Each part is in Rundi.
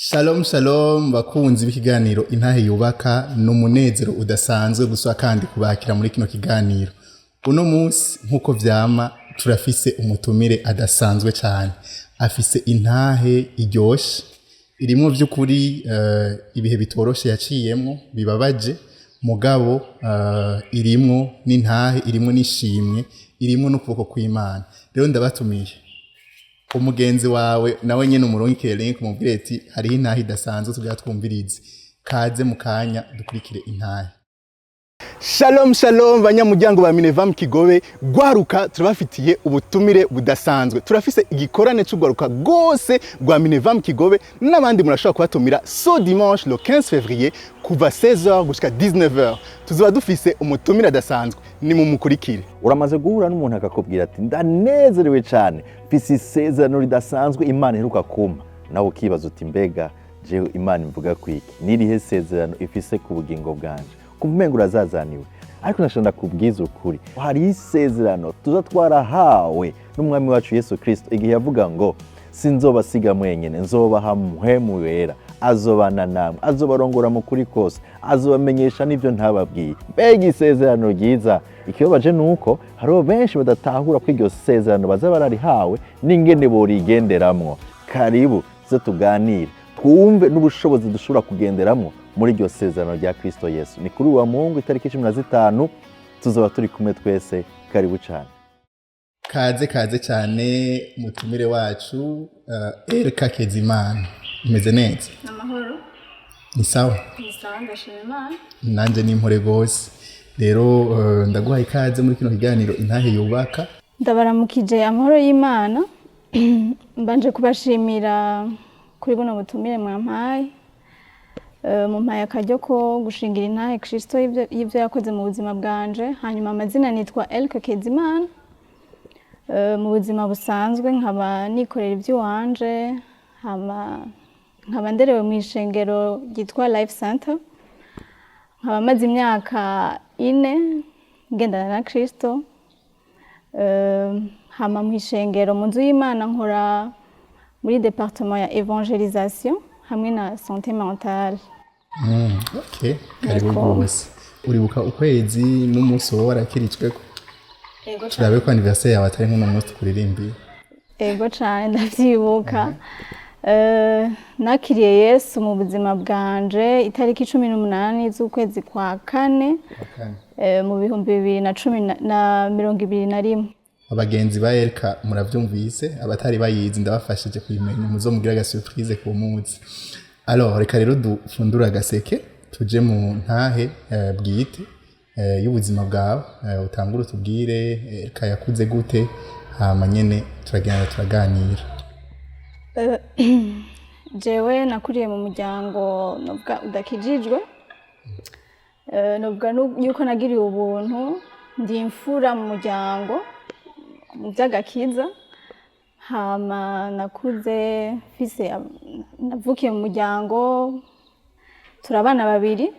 Shalom shalom bakunzi b'ikiganiro intahe yubaka n'umunezero udasanzwe gusa kandi kubakira muri kino kiganiro. Uno munsi nkuko vyama turafise umutumire adasanzwe cyane. Afise intahe iryoshe irimo vy'ukuri ibihe bitoroshe yaciyemo bibabaje mugabo irimo n'intahe irimo n'ishimwe irimo n'ukuboko kw'Imana. Rero ndabatumiye umugenzi wawe nawe nyene umuronkere link mubwire ati hariho intahe idasanzwe tugira twumvirize. Kaze mu kanya dukurikire intahe. Shalom shalom banyamuryango ba Minevam Kigobe, gwaruka turabafitiye ubutumire budasanzwe. Turafise igikorane c'ugwaruka gose gwa Minevam Kigobe n'abandi murashobora kubatumira so dimanche le 15 février kuva 16h gushika 19h. Tuzoba dufise umutumire adasanzwe, ni mu mukurikire. Uramaze guhura n'umuntu akakubwira ati ndanezerewe cyane, mfise isezerano ridasanzwe Imana iheruka kumpa. Nawe ukibaza uti mbega jewe Imana imvuga kwiki? Nirihe sezerano ifise ku bugingo bwanje? Kumenga urazazaniwe. Ariko nashanda kubwiza ukuri, hari isezerano tuza twarahawe n'umwami wacu Yesu Kristo igihe yavuga ngo sinzobasiga mwenyene, nzobaha muhemu wera, azobana namwe, azobarongora mu kuri kose, azobamenyesha n'ivyo ntababwiye. Mbega isezerano ryiza. Ikibabaje nuko hariho benshi badatahura ko iryo sezerano baza bararihawe n'ingene borigenderamwo. Karibu zo tuganire twumve n'ubushobozi dushobora kugenderamwo muri iryo sezerano rya Kristo Yesu. Ni kuri wa Mungu itariki 15 tuzoba turi kumwe twese. Karibu cyane. Kaze cyane mutumire wacu Erika Kezimana. Imeze neza? Amahoro. Ni sawa? Ni sawa ndashima Imana. Nanje ni mpore gose. Rero ndaguhaye ikaze muri kino kiganiro intahe yubaka. Ndabaramukije amahoro y'Imana. Mbanje kubashimira kuri buno butumire mwampaye. Mumpaye akaryo ko gushingira intahe Kristo y'ivyo yakoze mu buzima bwanje. Hanyuma amazina nitwa Erika Kezimana. Mu buzima busanzwe nkaba nikorera ivy'iwanje, nkaba nderewe mu ishengero ryitwa Life Center. Nkaba maze imyaka 4 ngendana na Kristo. Hama mu ishengero mu nzu y'Imana nkora muri departement ya evangelisation hamwe na santé mentale. Okay, karibu rwose. Uribuka ukwezi n'umunsi wowe warakiritsweko? Ego turabe ko anniversaire yawe atari nk'uno munsi tukuririmbiye. Ego cyane ndavyibuka. Nakiriye Yesu mu buzima bwanje itariki 18 z'ukwezi kwa 4 mu bihumbi 2021. Abagenzi ba Erika muravyumvise, abatari bayizi ndabafashije kuyimenya muzo mugira ga surprise ku munsi. Alors reka rero dufundura agaseke tuje mu ntahe bwite y'ubuzima bwawe, utangura tubwire Erika yakuze gute, hama nyene turaganira. Jewe nakuriye mu muryango nubwa udakijijwe. Nubwa yuko nagiriye ubuntu, ndi imfura mu muryango mu by'agakiza. Hama nakuze fise navukiye mu muryango turabana babiri,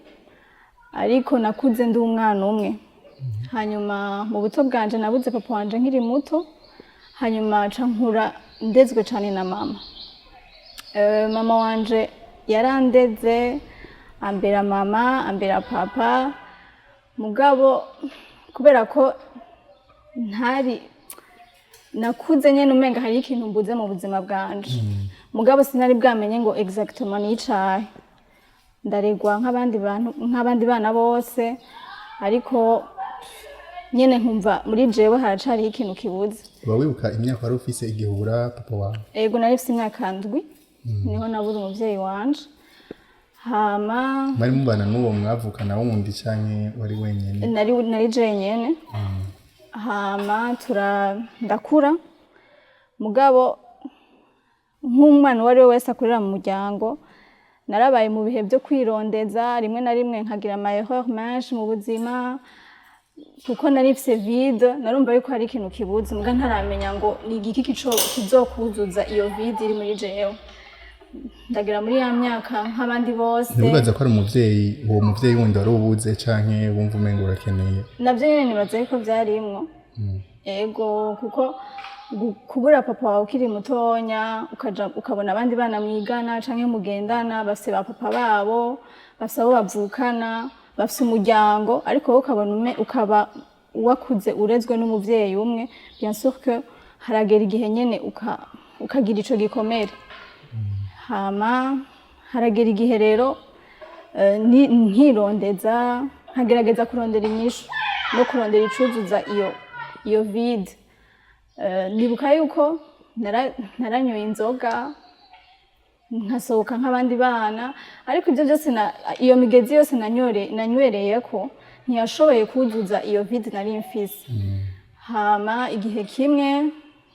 ariko nakuze ndi umwana umwe. Hanyuma mu buto bwanje nabuze papa wanje nkiri muto, hanyuma ca nkura ndezwe cyane na mama. Mama wanje yarandeze, ambera mama, ambera papa. Mugabo kubera ko ntari nakuze nyene umenga hari ikintu mbuze mu buzima bwanje. Mugabo sinari bwamenye ngo exactement nicaye. Ndaregwa nk'abandi bana bose, ariko nyene nkumva muri jewe haracari ikintu kibuze. Uba wibuka imyaka wari ufise igihura papa wawe? Ego nari mfise imyaka 7 niho nabuze umuvyeyi wanje. Hama mwari mubana n'uwo mwavukana wundi canke wari wenyene? Nari jenyene. Hama ndakura. Mugabo nk'umwana wari wese akurira mu muryango, narabaye mu bihe byo kwirondeza, rimwe na rimwe nkagira ama erreur menshi mu buzima kuko nari mfise vide. Narumva yuko hari ikintu kibuze muga ntaramenya ngo ni igiki kizokuzuza iyo vide iri muri jewe. Ndagira muri ya myaka nk'abandi bose. Nibaza ko ari umuvyeyi, uwo muvyeyi wundi wari ubuze canke wumva umengo urakeneye? Navyo nyene nibaza yuko vyarimwo. Ego kuko kubura papa wawe ukiri mutonya ukabona abandi bana mwigana canke mugendana bafise ba papa babo bafise abo bavukana bafise umuryango ariko wowe ukabona ukaba wakuze urezwe n'umuvyeyi umwe bien sûr que haragera igihe nyene ukagira ico gikomere hama haragera igihe rero nkirondeza nkagerageza kurondera inyishu no kurondera icuzuza iyo vide nibuka yuko naranyoye inzoga nkasohoka nk'abandi bana ariko ibyo byose iyo migezi yose nanywereye ko ntiyashoboye kuzuza iyo vide nari mfise hama igihe kimwe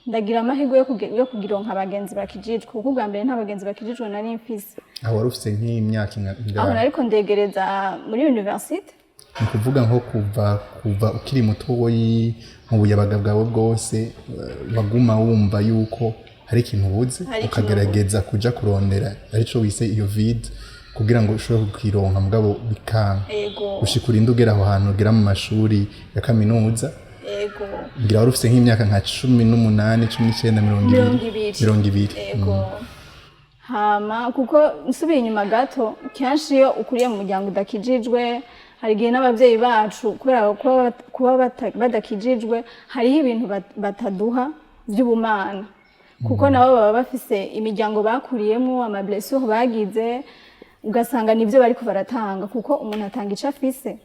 ndagira amahirwe yo kugira abagenzi bakijijwe kuko ubwa mbere nta bagenzi bakijijwe nari mfise aho wari ufise nk'imyaka ingahe aho nariko ndegereza muri universite ni kuvuga nko kuva ukiri mutoyi mu buyabaga bwawe bwose waguma wumva yuko hari ikintu ubuze ukagerageza kuja kurondera arico wise iyo vide kugira ngo ushobore kukironka mugabo bikanga gushika urinde ugera aho hantu ugera mu mashuri ya kaminuza ngira wari ufise nk'imyaka nka 18 19 20 hama kuko nsubiye inyuma gato kenshi iyo ukuriye mu muryango udakijijwe hari igihe n'abavyeyi bacu kubera kuba badakijijwe hariho ibintu bataduha vy'ubumana kuko nabo baba bafise imiryango bakuriyemo amablessure bagize ugasanga nivyo bariko baratanga kuko umuntu atanga ico afise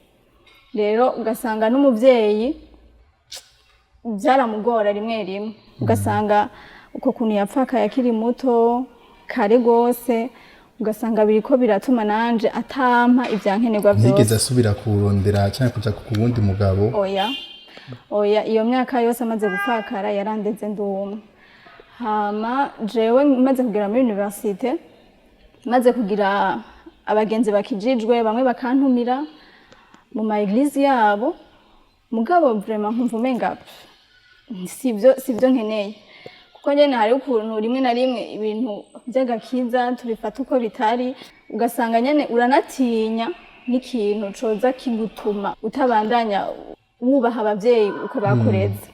rero ugasanga n'umuvyeyi byaramugora rimwe ugasanga uko kuntu yapfakaye akiri muto kare gose ugasanga biriko biratuma nanje atampa ivyankenerwa byose nigeze asubira kurondera cyane kuja ku wundi mugabo oya iyo myaka yose amaze gupfakara yarandeze ndumwe hama jewe maze kugera muri universite maze kugira abagenzi bakijijwe bamwe bakantumira mu ma eglise yabo mugabo vraiment nkumva umenga sivyo nkeneye kuko nyene hari ukuntu rimwe na rimwe ibintu by'agakiza tubifata uko bitari ugasanga nyene uranatinya n'ikintu coza kigutuma utabandanya wubaha abavyeyi uko bakureze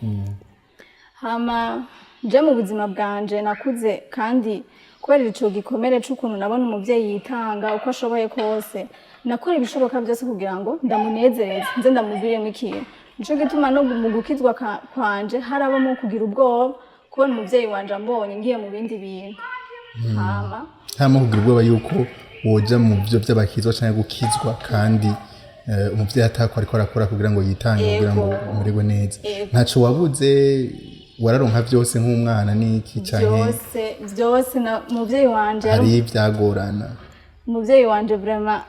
hama je mu buzima bwanje nakuze kandi kubera ico gikomere c'ukuntu nabona umuvyeyi yitanga uko ashoboye kose nakora ibishoboka byose kugira ngo ndamunezereze nze ndamuviremo ikintu nico gituma no mu gukizwa kwanje harabamo kugira ubwoba kubona umuvyeyi wanje ambonye ngiye mu bindi bintu hama kugira ubwoba yuko woja mu byo by'abakizwa canke gukizwa kandi umuvyeyi atakora ariko arakora kugira ngo yitange kugira ngo umurigwe neza ntaco wabuze wararonka byose nk'umwana niki canke byose na muvyeyi wanje ari byagorana umuvyeyi wanje vraiment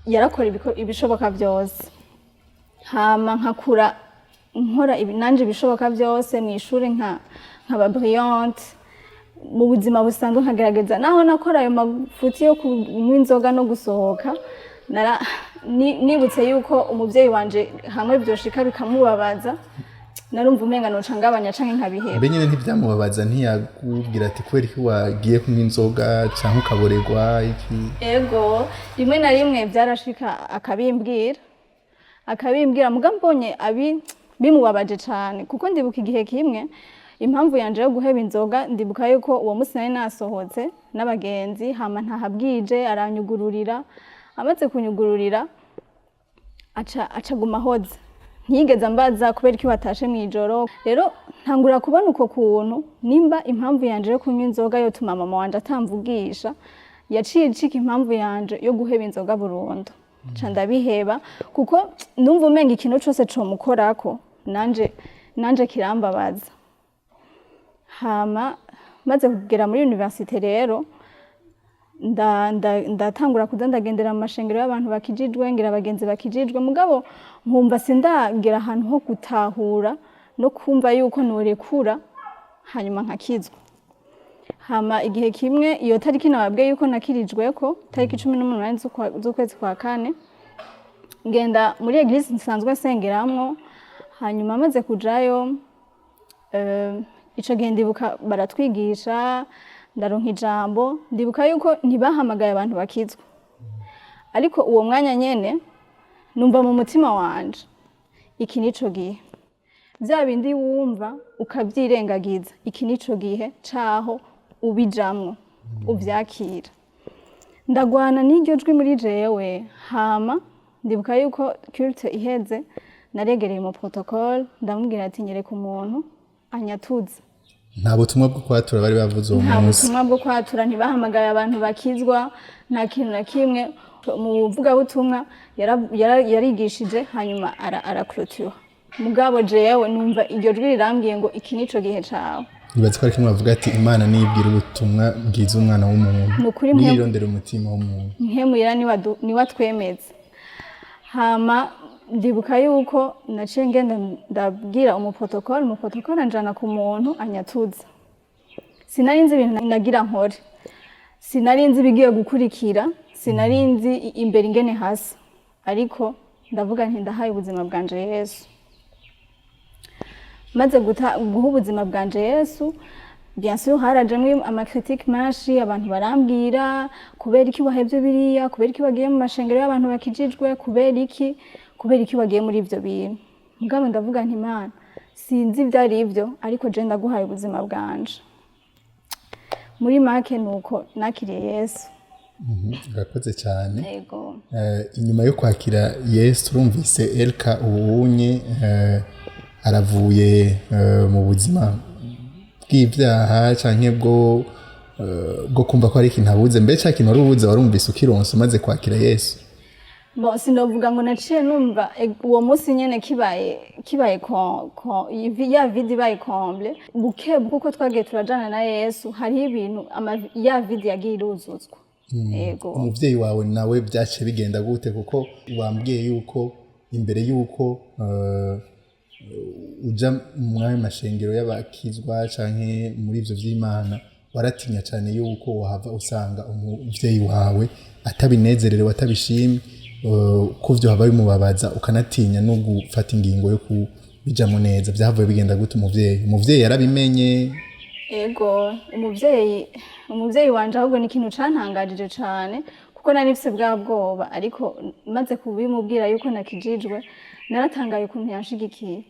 yarakora ibishoboka byose hama nkakura nkora nanje ibishoboka byose mu ishuri nkaba brillante mu buzima busanzwe nkagerageza naho nakora ayo mafuti yo kunywa inzoga no gusohoka nibutse yuko umuvyeyi wanje hamwe byoshika bikamubabaza narumva umenga noca ngabanya canke nkabiheba mbe nyene ntivyamubabaza ntiyakubwira ati kweri ko wagiye kunywa inzoga canke ukaborerwa iki ego rimwe na rimwe byarashika akabimbwira muga mbonye bimubabaje cane kuko ndibuka igihe kimwe impamvu yanje yo guheba inzoga ndibuka yuko uwo musi nari nasohotse n'abagenzi hama ntahabwije aranyugururira amaze kunyugururira aca guma hoze ntiyigeze ambaza kubera iki watashe mw'ijoro rero ntangura kubona uko kuntu nimba impamvu yanje yo kunywa inzoga yotuma mama wanje atamvugisha yaciye icika impamvu yanje yo guheba inzoga burundu ca ndabiheba kuko ndumva umenga ikintu cose comukorako nanje kirambabaza hama maze kugera muri universite rero ndatangura kuza ndagendera mu mashengero y'abantu bakijijwe ngira abagenzi bakijijwe mugabo nkumva sindagera ahantu ho gutahura no kumva yuko norekura hanyuma nkakizwa hama igihe kimwe iyo tariki nababwiye yuko nakirijweko tariki 18 z'ukwezi kwa kane ngenda muri eglise nsanzwe nsengeramwo hanyuma maze kujayo ico gihe ndibuka baratwigisha ndaronka ijambo ndibuka yuko ntibahamagaye abantu bakizwa ariko uwo mwanya nyene numva mu mutima wanje iki nico gihe bya bindi wumva ukabyirengagiza, iki nico gihe caho ubijamwo uvyakira. Ndagwana n'iryo jwi muri jewe, hama ndibuka yuko culte iheze naregereye mu protocole ndamubwira ati nyereka umuntu anyatuza. nta butumwa bwo kwatura bari bavuze uwo Nta munsi butumwa bwo kwatura, ntibahamagaye abantu bakizwa, nta kintu na kimwe. Mu buvugabutumwa yarigishije hanyuma araclôture. Mugabo jewe numva iryo jwi rirambwiye ngo iki nico gihe cawe. nibaza ko ariko mwavuga ati imana nibwira ubutumwa bwiza umwana w'umuntu Nukuri nirondera umutima w'umuntu. Mpemuyera ni watwemeza. Hama ndibuka yuko naciye ngenda ndabwira umuprotocole anjana ku muntu anyatuza. Sinari nzi ibintu nagira nkore, sinari nzi bigiye gukurikira, sinari nzi imbere ingene hasi, ariko ndavuga nti ndahaye ubuzima bwanje Yesu. Maze guha ubuzima bwanje Yesu, bien sûr harajemwe amacritique menshi, abantu barambwira kubera iki wahevye biriya, kubera iki wagiye mu mashengero y'abantu bakijijwe, kubera iki wagiye muri ivyo bintu. Mugabo ndavuga nti Imana, sinzi ivyari ivyo, ariko je ndaguhaye ubuzima bwanje. Muri make nuko nakiriye Yesu. Urakoze cyane. Yego. Inyuma yo kwakira Yesu turumvise Elka ubunye aravuye mu buzima bw'ibyaha canke bwo kumva ko ari ikintu abuze. Mbe cya kintu wari ubuze warumvise ukironsa umaze kwakira Yesu? Bon, sinovuga ngo naciye numva uwo munsi nyene kibaye ya vide ibaye comble. Buke kuko twagiye turajana na Yesu, hari ibintu ya vide yagiye iruzuzwa. Yego. Umuvyeyi wawe nawe byace bigenda gute? Kuko wambwiye yuko imbere yuko uja mu mashengero y'abakizwa canke muri ivyo vy'Imana waratinya cyane yuko wahava usanga umuvyeyi wawe atabinezererewe, atabishimye, ko vyo haba bimubabaza, ukanatinya no gufata ingingo yo kubijamo neza. Byahavuye bigenda gute umuvyeyi yarabimenye? Ego, umuvyeyi wanje ahubwo ni ikintu cantangajije cane, kuko nari mfise bwa bwoba, ariko maze kubimubwira yuko nakijijwe naratangaye ukuntu yanshigikiye.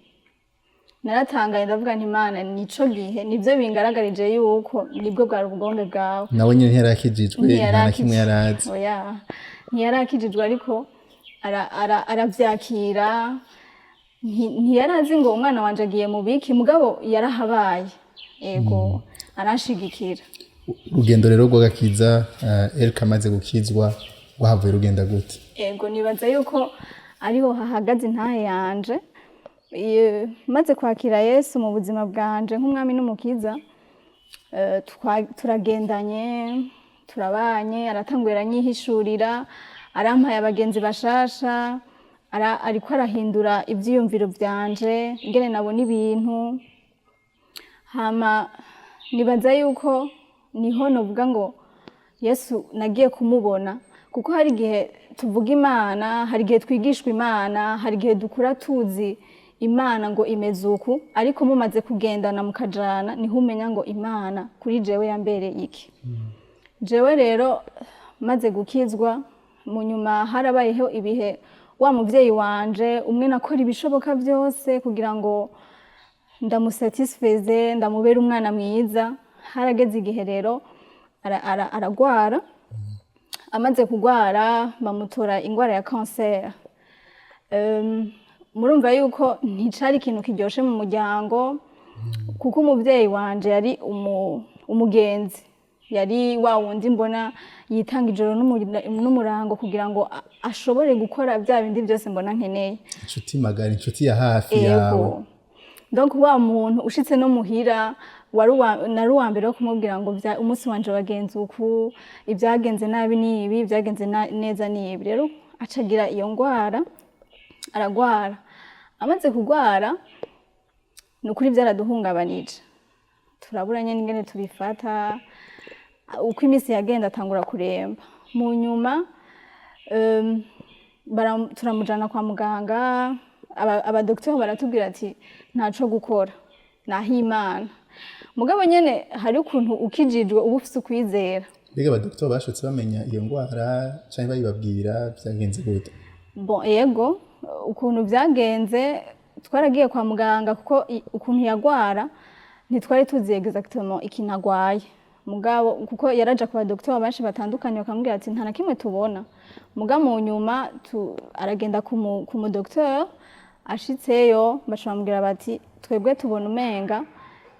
Naratangaye ndavuga nti Imana, nico gihe nivyo bingaragarije yuko nibwo bwari ubugombe bwawe. Nawe nyene ntiyarakijijwe, nta na kimwe yarazi. Oya, ntiyarakijijwe, ariko aravyakira. Ntiyarazi ngo umwana wanje agiye mu biki, mugabo yarahabaye. Ego, arashigikira. Urugendo rero rw'agakiza Elka amaze gukizwa rwahavuye rugenda gute? Ego, nibaza yuko ariho hahagaze intahe yanje. Maze kwakira Yesu mu buzima bwanje nk'umwami n'umukiza, turagendanye, turabanye, aratanguye aranyihishurira, arampaye abagenzi bashasha, ariko arahindura ivyiyumviro vyanje, ingene nabona ibintu. Hama nibaza yuko niho novuga ngo Yesu nagiye kumubona, kuko hari igihe tuvuga Imana, hari igihe twigishwa Imana, hari igihe dukura tuzi Imana ngo imeze uku, ariko mumaze kugendana mukajana niho umenya ngo Imana kuri jewe yambereye iki. Jewe rero maze gukizwa, mu nyuma harabayeho ibihe wa muvyeyi wanje umwe nakora ibishoboka byose kugira ngo ndamusatisfeze, ndamubera umwana mwiza. Harageze igihe rero aragwara. Amaze kugwara bamutora ingwara ya cancer. Murumva yuko nticari ikintu kiryoshe mu muryango, kuko umuvyeyi wanje yari umugenzi, yari wa wundi mbona yitanga ijoro n'umurango kugira ngo ashobore gukora bya bindi byose mbona nkeneye. Inshuti magara, inshuti ya hafi yawe. Donc wa muntu ushitse no muhira nari uwa mbere wo kumubwira ngo umunsi wanje wagenze uku, ibyagenze nabi nibi, ibyagenze neza nibi. Rero acagira iyo ngwara, aragwara. Amaze kugwara nukuri byaraduhungabanije, turaburanye n'ingene tubifata. Uko imisi yagenda atangura kuremba, mu nyuma turamujana kwa muganga. Abadoktori baratubwira ati ntaco gukora, naho Imana. Mugabo nyene hari ukuntu ukijijwe uba ufise ukwizera. Mbega abadoktori bashotse bamenya iyo ngwara canke bayibabwira byagenze gute? Bon, yego, ukuntu byagenze twaragiye kwa muganga kuko ukuntu yagwara ntitwari tuzi exactement ikintu agwaye mugabo kuko yaraja kwa docteur benshi batandukanye bakamubwira ati nta na kimwe tubona muga mu nyuma aragenda ku mu docteur ashitseyo bacamubwira bati twebwe tubona umenga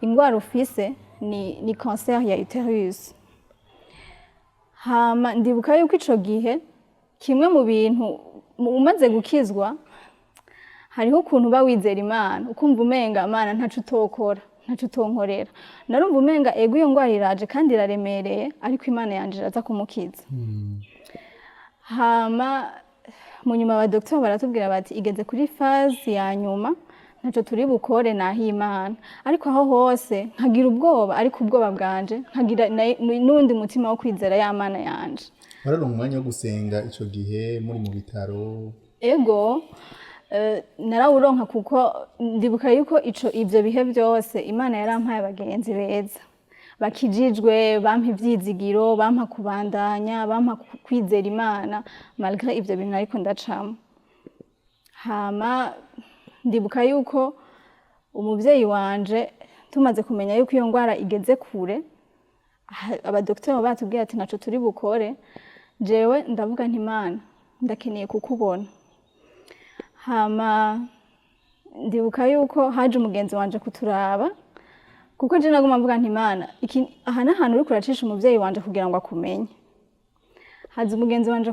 ingwara ufise ni cancer ya uterus. Hama ndibuka yuko ico gihe kimwe mu bintu umaze gukizwa hariho ukuntu uba wizera Imana ukumva umenga Imana ntacu utokora ntacu utonkorera narumva umenga ego iyo ngwara iraje kandi iraremereye ariko Imana yanje iraza kumukiza. Hama mu nyuma aba docteur baratubwira bati igeze kuri phase ya nyuma ntaco turi bukore naho Imana ariko aho hose nkagira ubwoba ariko ubwoba bwanje nkagira n'undi mutima wo kwizera ya Mana yanje. Wararonka umwanya wo gusenga ico gihe muri mu bitaro? Ego narawuronka kuko ndibuka yuko ivyo bihe byose Imana yarampaye abagenzi beza bakijijwe bampa ivyizigiro bampa kubandanya bampa kwizera Imana malgré ivyo bintu ariko ndacamo. Hama ndibuka yuko umuvyeyi wanje tumaze kumenya yuko iyo ngwara igeze kure abadokiteri batubwiye ati naco turi bukore jewe ndavuga nti Imana ndakeneye kukubona. Hama ndibuka yuko haje umugenzi wanje kuturaba kuko je naguma mvuga nti Imana aha n'ahantu uri kuracisha umuvyeyi wanje kugira ngo akumenye. Haje umugenzi wanje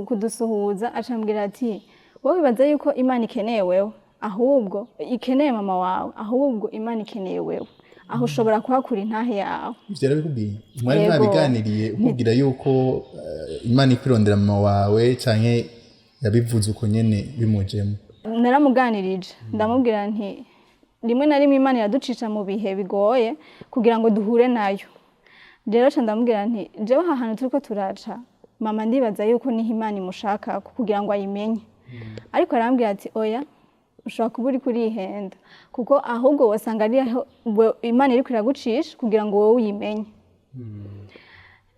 kudusuhuza acambwira ati wowe bibaza yuko Imana ikeneye wewe ahubwo ikeneye mama wawe ahubwo Imana ikeneye wewe aho ushobora kuhakura intahe yawe. Ivyo yarabikubwiye mwari mwabiganiriye ukubwira yuko Imana ikwirondera mama wawe canke yabivuze uko nyene bimujemo? Naramuganirije ndamubwira nti rimwe na rimwe Imana yaducisha mu bihe bigoye kugira ngo duhure nayo. Rero ca ndamubwira nti jewe aha hantu turiko turaca mama ndibaza yuko niho Imana imushaka kugira ngo ayimenye. Ariko arambwira ati oya ushobora kuba uri kurihenda kuko ahubwo wasanga ari aho Imana iri kuragucisha kugira ngo wowe uyimenye.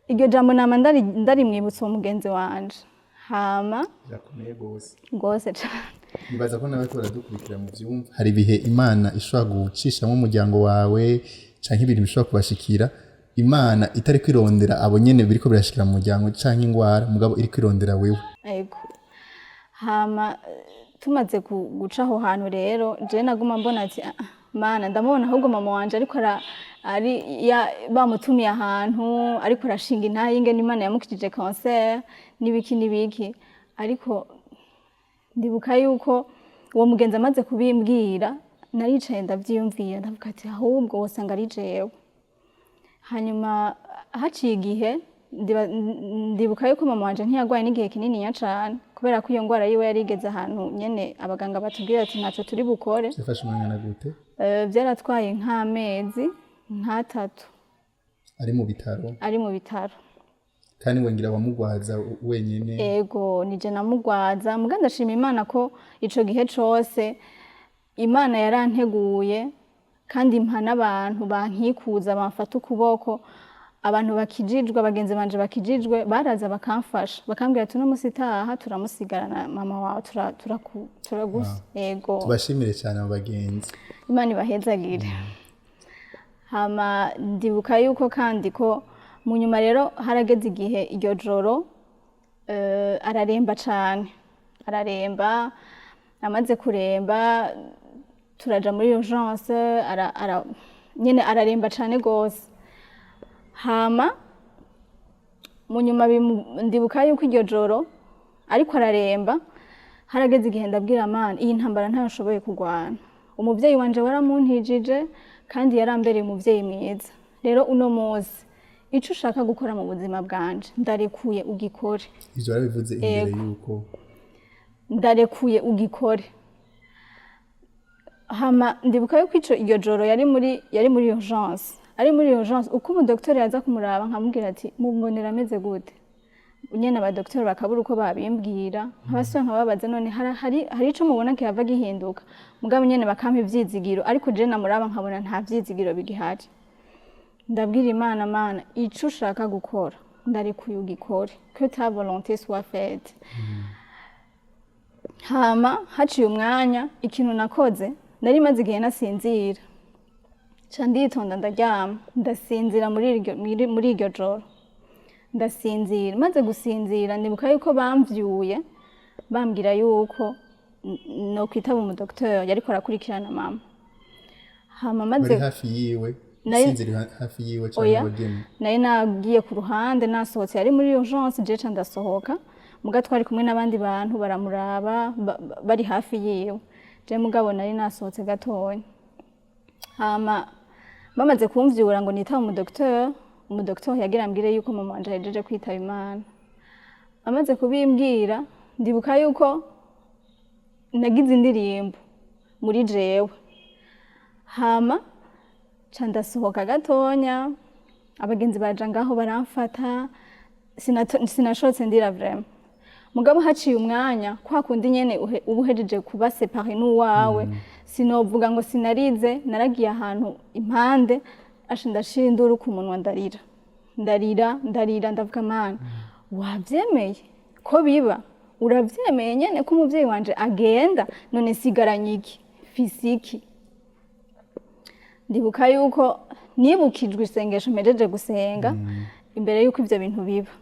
Iryo jambo nama ndarimwibutsa uwo mugenzi wanje. Hama yakomeye gose cyane. Nibaza ko nawe dukurikira mu vyumva hari bihe Imana ishobora gucisha mu muryango wawe canke ibintu bishobora kubashikira Imana itari kwirondera abo nyene biriko birashikira mu muryango canke ingwara mugabo iri kwirondera wewe. Ego. Hama tumaze guca aho hantu rero je naguma mbona ati Mana ndamubona ahubwo mama wanje ariko ari bamutumiye ahantu ariko arashinga intahe ingene Imana yamukijije cancer nibiki ariko ndibuka yuko uwo mugenzi amaze kubimbwira naricaye ndavyiyumvira ndavuga ati ahubwo wasanga ari jewe. Hanyuma haciye igihe ndibuka yuko mama wanje ntiyagwaye n'igihe kinini cyane kubera ko iyo ngwara yiwe yarigeze ahantu nyene abaganga batubwira ati ntaco turi bukore. Cyafashe umwanya na gute? Byaratwaye nk'amezi 3. Ari mu bitaro? Ari mu bitaro. Kandi wengira wamugwaza wenyene? Ego nije namugwaza muga ndashima Imana ko ico gihe cose Imana yaranteguye kandi impa n'abantu bankikuza bamfata ukuboko abantu bakijijwe abagenzi banje bakijijwe baraza bakamfasha bakambwira ati no musitaha turamusigarana mama wawe turagusa. Ego tubashimire cyane abo bagenzi Imana ibahezagire. Hama ndibuka yuko kandi ko mu nyuma rero harageze igihe iryo joro araremba cyane araremba amaze kuremba turaja muri urgence nyene araremba cyane gose. Hama mu nyuma ndibuka yuko iryo joro ariko araremba harageze igihe ndabwira Imana iyi ntambara ntayo nshoboye kugwana umuvyeyi wanje waramuntijije kandi yarambereye umuvyeyi mwiza. Rero uno munsi ico ushaka gukora mu buzima bwanje ndarekuye ugikore. Ivyo barabivuze imbere yuko ndarekuye ugikore. Hama ndibuka yuko iryo joro yari muri urgence ari muri urgence uko umudokiteri yaza kumuraba nkamubwira ati mumbonera ameze gute nyene abadokiteri bakabura uko babimbwira nkabasore nkababaza none hari ico mubona kiyava gihinduka mugabo nyene bakampa ivyizigiro ariko je namuraba nkabona nta vyizigiro bigihari. Ndabwira Imana ico ushaka gukora ndarekuye ugikore que ta volonté soit faite. hama haciye umwanya ikintu nakoze nari maze igihe nasinzira ca nditonda ndaryama ndasinzira muri iryo joro ndasinzira maze gusinzira ndibuka yuko bamvyuye bambwira yuko no kwitaba umudokiteri yariko arakurikirana mama hama maze bari hafi yiwe sinzira hafi yiwe cyangwa bageni naye nagiye ku ruhande nasohotse yari muri urgence je ca ndasohoka muga twari kumwe n'abandi bantu baramuraba bari hafi yiwe je mugabo nari nasohotse gatonya hama bamaze kumvyura ngo nitaba umudokiteri yagira ambwire yuko mama wanje yahejeje kwitaba Imana amaze kubimbwira ndibuka yuko nagize indirimbo muri jewe hama ca ndasohoka gatonya abagenzi baja ngaho baramfata sinashotse ndira vraiment mugabo haciye umwanya kwa kundi nyene ubuhejeje kuba séparé n'uwawe sinovuga ngo sinarize naragiye ahantu impande asha ndashira induru ku munwa ndarira ndavuga mana wavyemeye ko biba uravyemeye nyene ko umuvyeyi wanje agenda none sigaranye iki fisiki ndibuka yuko nibukijwe isengesho mpejeje gusenga imbere yuko ivyo bintu biba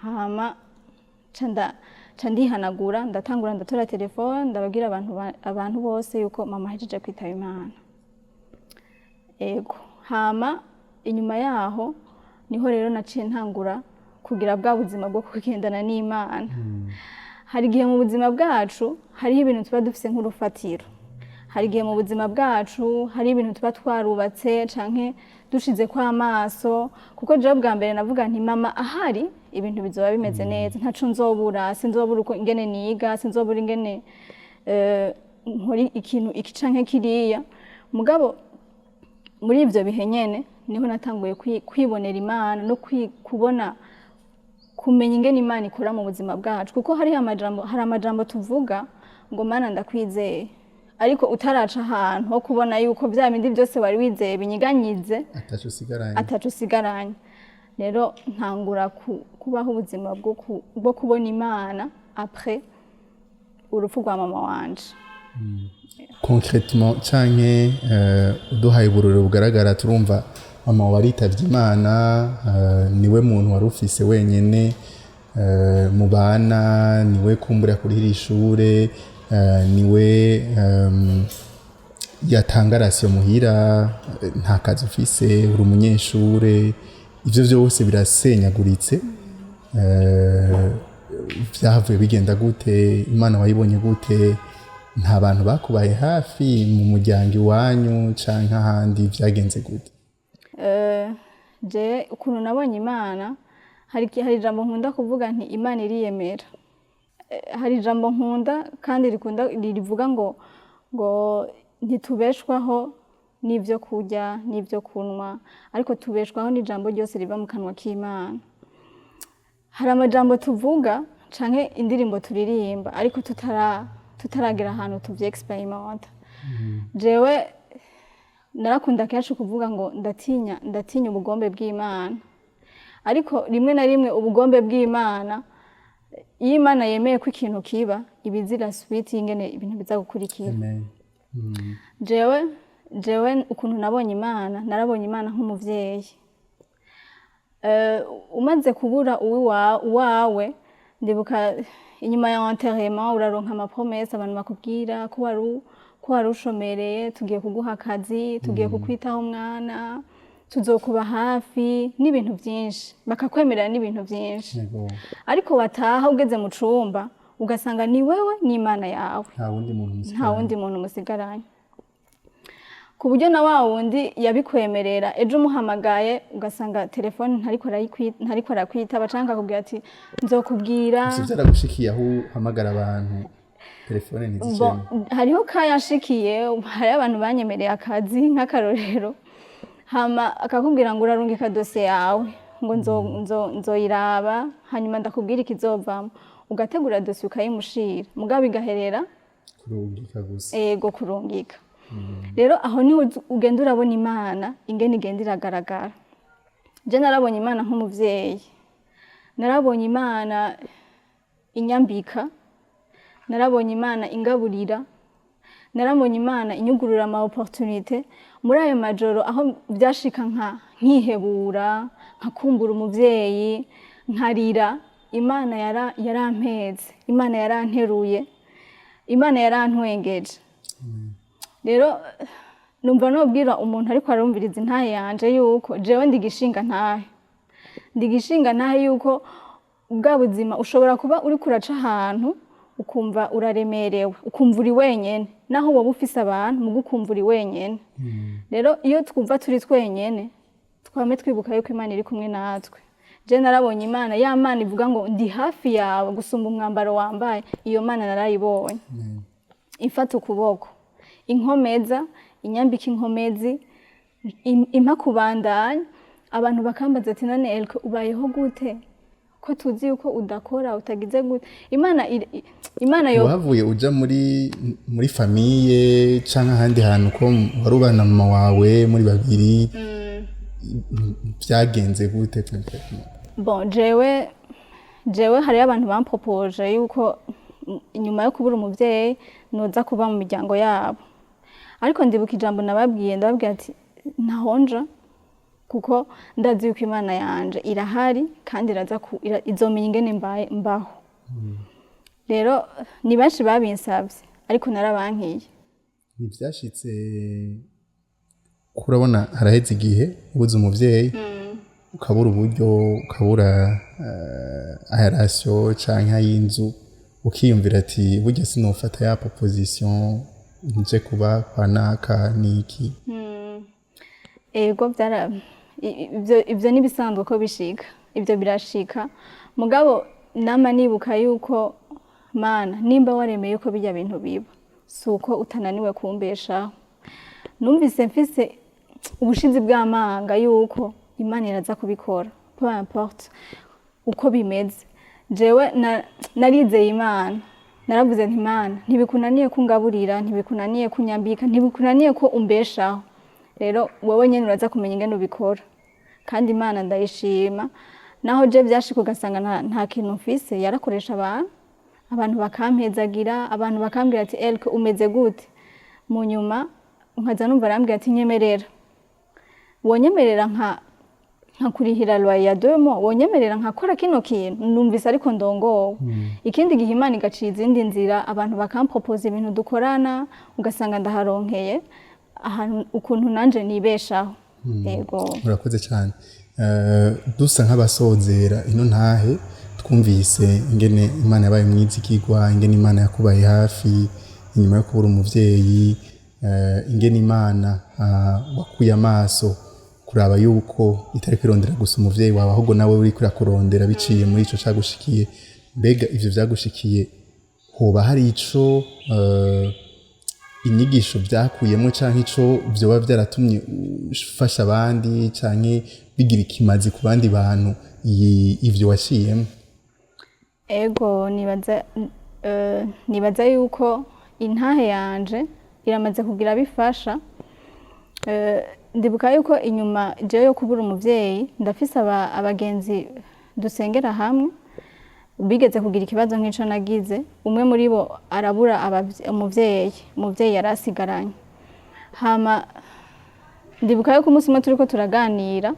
hama ca ndihanagura ndatangura ndatora telefone ndababwira abantu bose yuko mama ahejeje kwitaba Imana ego hama inyuma yaho niho rero naciye ntangura kugira bwa buzima bwo kugendana n'Imana hari igihe mu buzima bwacu hariho ibintu tuba dufise nk'urufatiro hari igihe mu buzima bwacu hari ibintu tuba twarubatse canke dushize kwa amaso kuko jewe bwa mbere navuga nti mama ahari ibintu bizoba bimeze neza ntaco nzobura sinzobura uko ingene niga sinzobura ingene nkora ikintu iki canke kiriya mugabo muri ivyo bihe nyene niho natanguye kwibonera Imana no kubona kumenya ingene Imana ikora mu buzima bwacu kuko hari amajambo tuvuga ngo Mana ndakwizeye ariko utaraca ahantu ho kubona yuko vya bindi byose wari wizeye binyiganyize ataco usigaranye rero ntangura kubaho ubuzima bwo kubona Imana après urupfu rwa mama wanje concrètement canke uduhaye ubururu bugaragara turumva mama waritavye Imana niwe muntu wari ufise wenyene mu bana niwe kumbura kurihira ishure niwe yatanga rasiyo muhira nta kazi ufise uri umunyeshure ivyo vyose birasenyaguritse vyavuye bigenda gute Imana wayibonye gute nta bantu bakubaye hafi mu muryango iwanyu canke ahandi vyagenze gute je ukuntu nabonye Imana hari ijambo nkunda kuvuga nti Imana iriyemera hari ijambo nkunda kandi rivuga ngo ntitubeshwaho n'ivyo kurya n'ivyo kunwa ariko tubeshwaho n'ijambo ryose riva mu kanwa k'Imana hari amajambo tuvuga canke indirimbo turirimba ariko tutaragera ahantu tuvye-experimenta jewe narakunda kenshi kuvuga ngo ndatinya ubugombe bw'Imana ariko rimwe na rimwe ubugombe bw'Imana iyo Imana yemeye ko ikintu kiba ibizira suite ingene ibintu biza gukurikira jewe ukuntu nabonye Imana narabonye Imana nk'umuvyeyi umaze kubura uwawe ndibuka inyuma ya enterrement uraronka amapromesse abantu bakubwira ko wari ushomereye tugiye kuguha akazi tugiye kukwitaho mwana tuzokuba hafi n'ibintu byinshi bakakwemerera n'ibintu byinshi ariko bataha ugeze mu cumba ugasanga ni wewe n'Imana yawe nta wundi muntu musigaranye ku buryo na wa wundi yabikwemerera ejo umuhamagaye ugasanga telefone ntariko arakwitaba canke akubwira ati nzokubwira vyaragushikiye aho uhamagara abantu telefone ntiziceme hariho kayashikiye hari abantu banyemereye akazi nk'akarorero hama akakubwira ngo urarungika dosiye yawe ngo nzoyiraba hanyuma ndakubwira ikizovamo ugategura dosiye ukayimushira mugabo igaherera kurungika gusa ego kurungika rero aho niho ugenda urabona Imana ingene igenda iragaragara je narabonye Imana nk'umuvyeyi narabonye Imana inyambika narabonye Imana ingaburira, narabonye Imana inyugurura ama opportunité muri ayo majoro aho byashika nkihebura, nkakumbura umuvyeyi, nkarira. Imana yarampeze, Imana yaranteruye, Imana yarantwengeje. Rero numva nobwira umuntu ariko arumviriza intahe yanje yuko jewe ndigishinga ntahe yuko bwa buzima ushobora kuba uri kuraca ahantu ukumva uraremerewe, ukumva uri wenyene, naho wowe ufise abantu mugo ukumva uri wenyene. Rero iyo twumva turi twenyene twame twibuka yuko Imana iri kumwe natwe. Je narabonye Imana, ya Mana ivuga ngo ndi hafi yawe gusumba umwambaro wambaye, iyo Mana narayibonye. Ifata ukuboko, inkomeza, inyambika inkomezi, impa kubandanya. Abantu bakambaza ati none Elke ubayeho gute? Ko tuzi yuko udakora, utagize gute? Imana yo wavuye uja muri famille canke ahandi hantu ko warubana mama wawe muri babiri, byagenze gute? Bon, jewe hari abantu bampropoje yuko inyuma yo kubura umuvyeyi noza kuba mu miryango yabo, ariko ndibuka ijambo ndababwira ati ntahonja, kuko ndazi yuko Imana yanje irahari kandi izomenya ingene mbaho. Rero ni benshi babinsabye ariko narabankiye. Ntibyashitse kurabona haraheze igihe ubuze umuvyeyi, ukabura uburyo, ukabura aherasyo canke y'inzu, ukiyumvira ati burya sinofata ya proposition nje kuba kwa naka niki. Ego ibyo nibisanzwe ko bishika, ibyo birashika. Mugabo nama nibuka yuko Mana nimba waremeye ko bijya bintu biba, suko utananiwe kumbeshaho. Numvise mfise ubushizi bw'amanga yuko Imana iraza kubikora, peu importe uko bimeze. Jewe narizeye Imana, naravuze nti Imana ntibikunaniye kungaburira, ntibikunaniye kunyambika, ntibikunaniye ko umbeshaho. Rero wowe nyene uraza kumenya ingene ubikora, kandi Imana ndayishima. Naho je byashika ugasanga nta kintu mfise, yarakoresha abantu bakampezagira, abantu bakambwira ati Elke umeze gute? Mu nyuma nkaza numva arambwira ati nyemerera, wonyemerera nkakurihira loyer ya 2 mois, wonyemerera nkakora kino kintu. Numvise ariko ndongowe. Ikindi gihe Imana igaciye izindi nzira, abantu bakampropose ibintu dukorana, ugasanga ndaharonkeye ahantu ukuntu nanje nibeshaho. Yego, murakoze cyane. Dusa nk'abasozera ino ntahe, twumvise ingene Imana yabaye mwizigirwa, ingene Imana yakubaye hafi inyuma yo kubura umuvyeyi, ingene Imana wakuye amaso kuraba yuko itari kwirondera gusa umuvyeyi wawe, ahubwo nawe uri kurakurondera biciye muri ico cagushikiye. Mbega ivyo vyagushikiye hoba hari ico inyigisho byakuyemo canke ico byoba byaratumye ufasha abandi canke bigira ikimazi ku bandi bantu ivyo washiyemo? Ego, nibaza yuko intahe yanje iramaze kugira bifasha. Ndibuka yuko inyuma jewe yo kubura umuvyeyi ndafise abagenzi dusengera hamwe bigeze kugira ikibazo nk'ico nagize. Umwe muri bo arabura umuvyeyi yarasigaranye. Hama ndibuka yuko umunsi umwe turiko turaganira,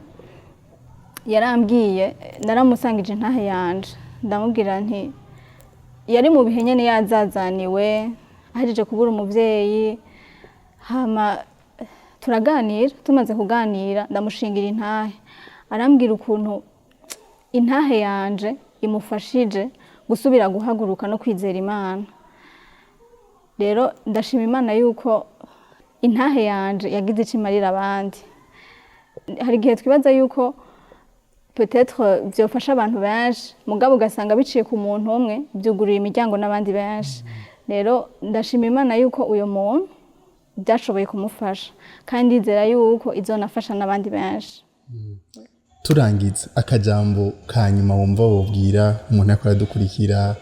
yarambwiye, naramusangije intahe yanje, ndamubwira nti yari mu bihe nyene yazazaniwe, ahejeje kubura umuvyeyi. Hama turaganira, tumaze kuganira ndamushingira intahe, arambwira ukuntu intahe yanje imufashije gusubira guhaguruka no kwizera Imana. Rero ndashima Imana yuko intahe yanje yagize ikimarira abandi. Hari igihe twibaza yuko peut-être byofasha abantu benshi, mugabo ugasanga biciye ku muntu umwe byugurira imiryango n'abandi benshi. Rero ndashima Imana yuko uyo muntu byashoboye kumufasha, kandi izera yuko izonafasha n'abandi benshi. Turangiza akajambo ka nyuma wumva wobwira umuntu yakora adukurikira,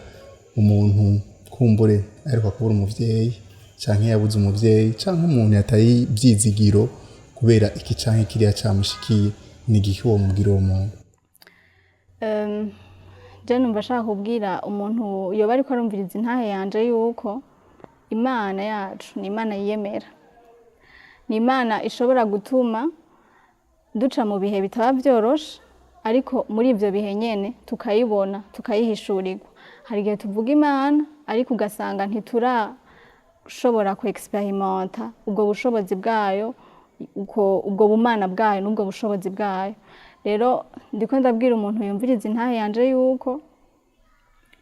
umuntu kumbure ariko kubura umuvyeyi canke yabuze umuvyeyi canke umuntu yataye ibyizigiro kubera iki canke kiriya camushikiye, ni igihe uwo mubwira uwo muntu? je numva ashaka kubwira umuntu yoba ariko arumviriza intahe yanje yuko Imana yacu ni Imana yiyemera, ni Imana ishobora gutuma duca mu bihe bitaba byoroshe, ariko muri ivyo bihe nyene tukayibona, tukayihishurirwa. Hari igihe tuvuga Imana ariko ugasanga ntiturashobora kuexperimenta ubwo bushobozi bwayo, ubwo bumana bwayo n'ubwo bushobozi bwayo. Rero ndiko ndabwira umuntu yumviriza intahe yanje yuko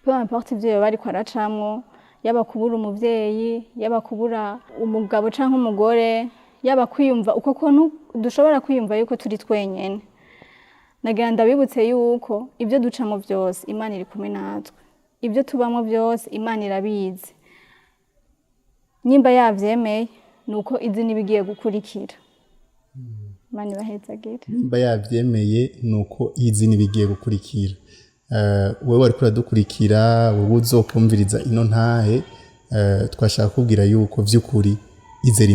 peu importe ivyo yoba ariko aracamwo, yaba kubura umuvyeyi, yaba kubura umugabo canke umugore, yaba kwiyumva uko kuntu dushobora kwiyumva yuko turi twenyene, nagira ndabibutse yuko ibyo ducamo vyose Imana iri kumwe natwe, ibyo tubamwo vyose Imana irabizi. Nimba yavyemeye nuko izi nibigiye gukurikira. Imana ibahezagire. Nimba yavyemeye nuko izi nibigiye gukurikira. Wewe ariko uradukurikira, wowe uzokumviriza ino ntahe, twashaka kubwira yuko vy'ukuri izera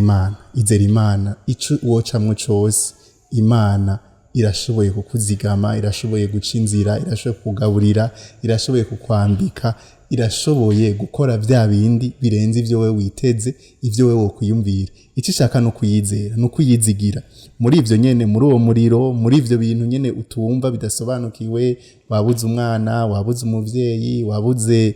Imana ico wocamwo cose, Imana irashoboye kukuzigama, irashoboye guca inzira, irashoboye kugaburira, irashoboye kukwambika, irashoboye gukora vya bindi birenze ivyo wewe witeze, ivyo wewe wokwiyumvira. Ico ishaka no kuyizera, no kuyizigira. Muri ivyo nyene, muri uwo muriro, muri ivyo bintu nyene utumva bidasobanukiwe, wabuze umwana, wabuze umuvyeyi, wabuze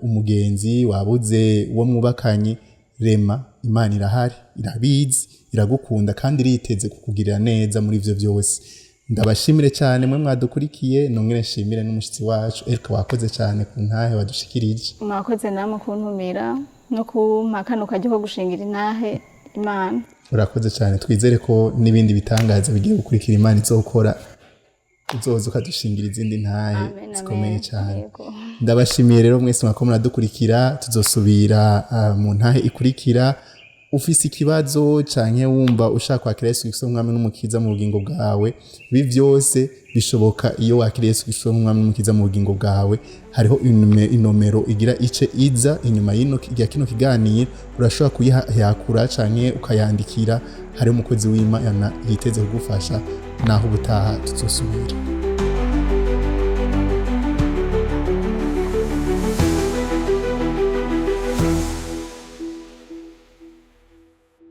umugenzi, wabuze uwo mwubakanye, rema, Imana irahari, irabizi, iragukunda kandi iriteze kukugirira neza muri ivyo vyose. Ndabashimire cyane mwe mwadukurikiye, nongere nshimire n'umushitsi wacu Erika, wakoze cyane ku ntahe wadushikirije. Mwakoze namwe kuntumira no kumpakana ukajya ko gushingira intahe Imana. Urakoze cyane, twizere ko n'ibindi bitangaza bigiye gukurikira Imana izokora, uzoza ukadushingira izindi ntahe zikomeye cyane. Ndabashimiye rero mwese mwako muradukurikira, tuzosubira mu ntahe ikurikira. Ufise ikibazo canke wumva ushaka kwakira Yesu Kristo nk'umwami n'umukiza mu bugingo bwawe, ibi vyose bishoboka iyo wakira Yesu Kristo nk'umwami n'umukiza mu bugingo bwawe. Hariho inomero igira ice iza inyuma ya kino kiganiro, urashobora kuyihakura canke ukayandikira. Hariho umukozi w'Imana yiteze kugufasha, naho ubutaha tuzosubira.